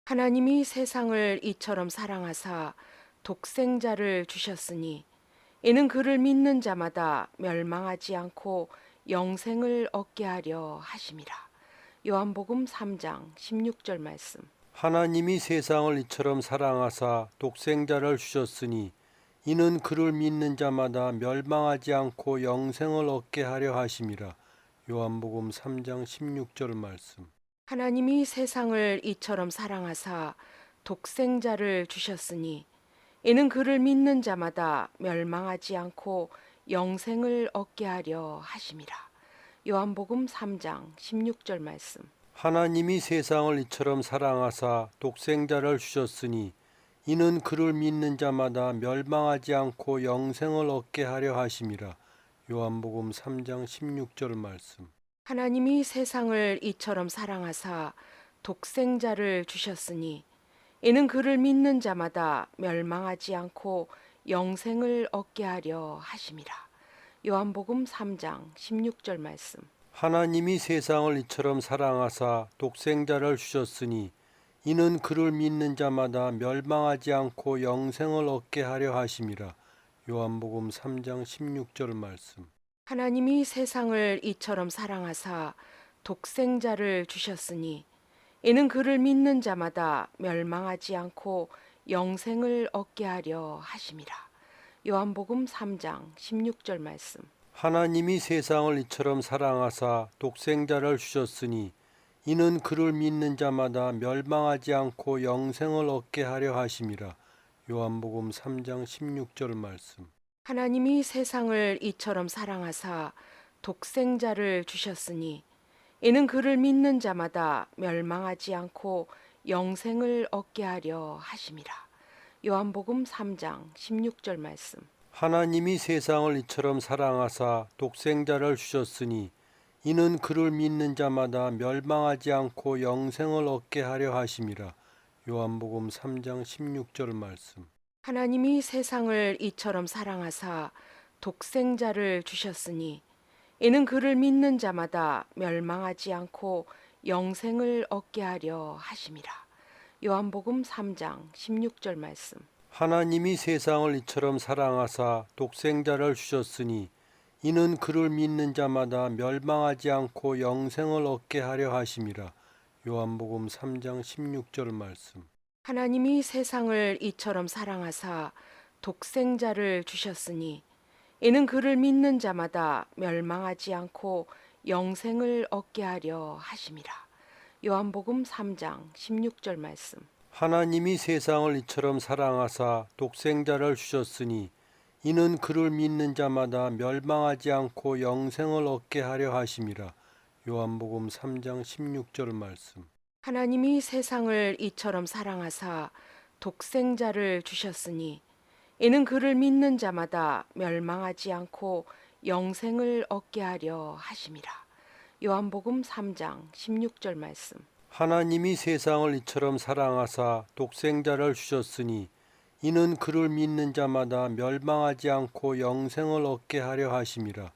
하나님이 세상을 이처럼 사랑하사 독생자를 주셨으니 이는 그를 믿는 자마다 멸망하지 않고 영생을 얻게 하려 하심이라. 요한복음 3장 16절 말씀. 하나님이 세상을 이처럼 사랑하사 독생자를 주셨으니 이는 그를 믿는 자마다 멸망하지 않고 영생을 얻게 하려 하심이라. 요한복음 3장 16절 말씀. 하나님이 세상을 이처럼 사랑하사 독생자를 주셨으니 이는 그를 믿는 자마다 멸망하지 않고 영생을 얻게 하려 하심이라. 요한복음 3장 16절 말씀. 하나님이 세상을 이처럼 사랑하사 독생자를 주셨으니 이는 그를 믿는 자마다 멸망하지 않고 영생을 얻게 하려 하심이라. 요한복음 3장 16절 말씀. 하나님이 세상을 이처럼 사랑하사 독생자를 주셨으니 이는 그를 믿는 자마다 멸망하지 않고 영생을 얻게 하려 하심이라. 요한복음 3장 16절 말씀. 하나님이 세상을 이처럼 사랑하사 독생자를 주셨으니 이는 그를 믿는 자마다 멸망하지 않고 영생을 얻게 하려 하심이라. 요한복음 3장 16절 말씀. 하나님이 세상을 이처럼 사랑하사 독생자를 주셨으니 이는 그를 믿는 자마다 멸망하지 않고 영생을 얻게 하려 하심이라. 요한복음 3장 16절 말씀. 하나님이 세상을 이처럼 사랑하사 독생자를 주셨으니 이는 그를 믿는 자마다 멸망하지 않고 영생을 얻게 하려 하심이라. 요한복음 3장 16절 말씀. 하나님이 세상을 이처럼 사랑하사 독생자를 주셨으니 이는 그를 믿는 자마다 멸망하지 않고 영생을 얻게 하려 하심이라. 요한복음 3장 16절 말씀. 하나님이 세상을 이처럼 사랑하사 독생자를 주셨으니 이는 그를 믿는 자마다 멸망하지 않고 영생을 얻게 하려 하심이라. 요한복음 3장 16절 말씀. 하나님이 세상을 이처럼 사랑하사 독생자를 주셨으니 이는 그를 믿는 자마다 멸망하지 않고 영생을 얻게 하려 하심이라. 요한복음 3장 16절 말씀. 하나님이 세상을 이처럼 사랑하사 독생자를 주셨으니 이는 그를 믿는 자마다 멸망하지 않고 영생을 얻게 하려 하심이라. 요한복음 3장 16절 말씀. 하나님이 세상을 이처럼 사랑하사 독생자를 주셨으니 이는 그를 믿는 자마다 멸망하지 않고 영생을 얻게 하려 하심이라. 요한복음 3장 16절 말씀. 하나님이 세상을 이처럼 사랑하사 독생자를 주셨으니 이는 그를 믿는 자마다 멸망하지 않고 영생을 얻게 하려 하심이라. 요한복음 3장 16절 말씀. 하나님이 세상을 이처럼 사랑하사 독생자를 주셨으니 이는 그를 믿는 자마다 멸망하지 않고 영생을 얻게 하려 하심이라. 요한복음 3장 16절 말씀. 하나님이 세상을 이처럼 사랑하사 독생자를 주셨으니 이는 그를 믿는 자마다 멸망하지 않고 영생을 얻게 하려 하심이라.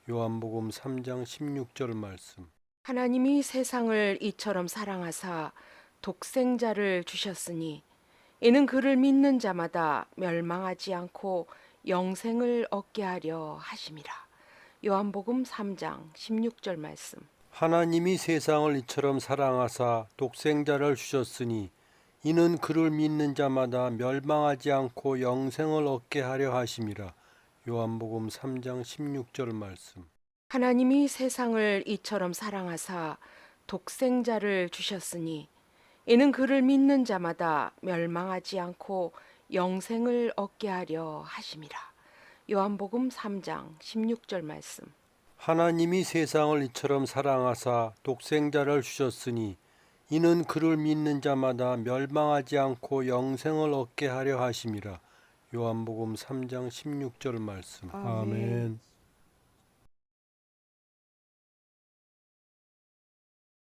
요한복음 3장 16절 말씀. 하나님이 세상을 이처럼 사랑하사 독생자를 주셨으니 이는 그를 믿는 자마다 멸망하지 않고 영생을 얻게 하려 하심이라. 요한복음 3장 16절 말씀. 하나님이 세상을 이처럼 사랑하사 독생자를 주셨으니 이는 그를 믿는 자마다 멸망하지 않고 영생을 얻게 하려 하심이라. 요한복음 3장 16절 말씀. 하나님이 세상을 이처럼 사랑하사 독생자를 주셨으니 이는 그를 믿는 자마다 멸망하지 않고 영생을 얻게 하려 하심이라. 요한복음 3장 16절 말씀. 하나님이 세상을 이처럼 사랑하사 독생자를 주셨으니 이는 그를 믿는 자마다 멸망하지 않고 영생을 얻게 하려 하심이라. 요한복음 3장 16절 말씀. 아멘. 아멘.